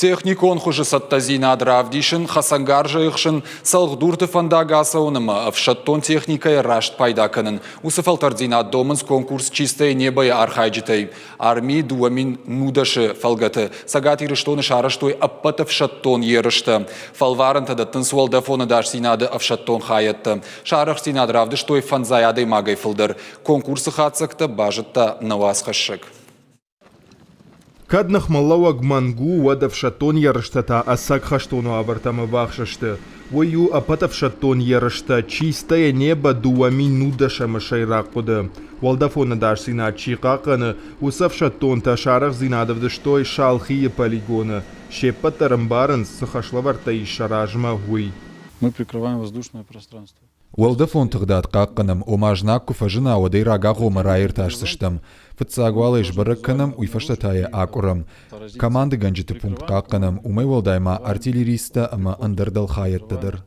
Техникон хуже саттазина дравдишин, хасангаржайхшин, салхдурты фандагасауныма, авшаттон техникой рашт пайдаканын. Усыфалтардзина домынс конкурс чистое небо и архайджитай. Армии дуамин нудаши фалгаты. Сагати рыштоны шараштой аппатов шаттон ерышты. Фалварынты даттын суалдафоны дашсинады авшаттон хаятты. Шарахсина дравдыштой фанзаядой магай фылдыр. Конкурсы хатсакты бажытта навасхашшык. Каднах маллауаг мангу вадав шатон ярыштата асак хаштону абартамы вахшашты. Вою апатав шатон ярышта чистое небо дуами нудаша мышайрак поды. Валдафона дашсина чикаканы усав шатон ташарах зинадавдыштой шалхие полигоны. Шепатарым барын сахашлаварта и шаражма вуй. Мы прикрываем воздушное пространство. Уэлдафон тагдат какканым омажнакку фажина одейра гагома райырташсыштым. Фытсагуалыш барыкканым уйфаштатая акурам. Команды ганджиты пункт какканым умай уэлдайма артиллериста ама андердал хаяттадыр.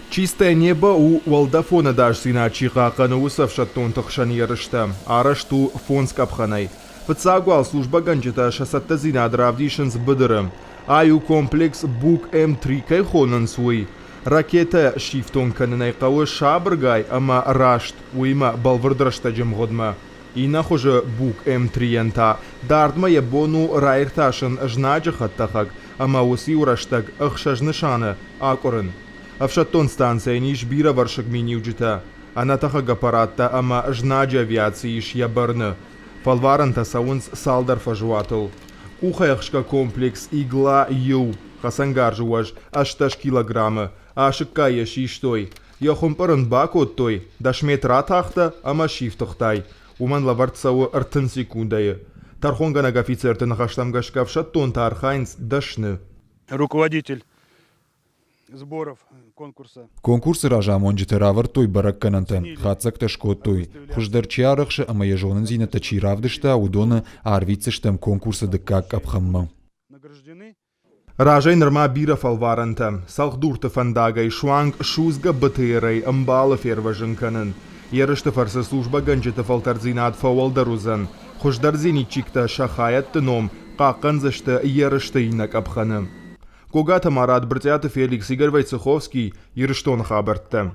Чистое небо у Уалдафона дашсина чикаканы усав шаттон тахшан ярышта. Арашту фонс капханай. Фытсагуал служба ганджита шасаттазина дравдишин с быдырым. Аю комплекс Бук М3 кайхонан свой. Ракета шифтон канынай қауы шабыргай ама рашт уйма балвырдырашта жымғыдма. Ина хуже Бук М3 дардма ебону райырташын жнаджы хаттахак ама уси ураштаг ықшажнышаны акурын. Авшаттон станция ниш бира варшык миниуджита. Анатахак аппаратта ама жнаджы авиации иш ябарны. Фалварынта саунс салдар фажуатыл. Ухаяхшка комплекс игла ю. Хасангаржуаж ашташ килограммы. Ашыкка яшиштой. Яхумпырын бакот той. Дашмет ратахта ама шифтахтай. Уман лавартсауы ыртын секундайы. Тархонгана офицертын хаштамгашкав шаттон тархайнс дашны. Руководитель сборов конкурса. Конкурсы ражам онжиты равартой бараккананты. Хатсакта шкоттой. Хуждарчиарыхшы ама ежонын зинета чиравдышта удоны арвицыштам конкурсы дыккак апхамма. Ражай нырма бира фалваранта. Салхдурты фандагай шуанг шузга бытырай амбалы ферважын канын. Ярышты фарсы служба ганджиты фалтарзинат фауалдарузан. Хуждарзини чикта шахаятты ном, қаққанзышты ярышты инак апханы. Когата Марат Бртятов Феликс Игорь Войцеховский, Ерыштон хабартты.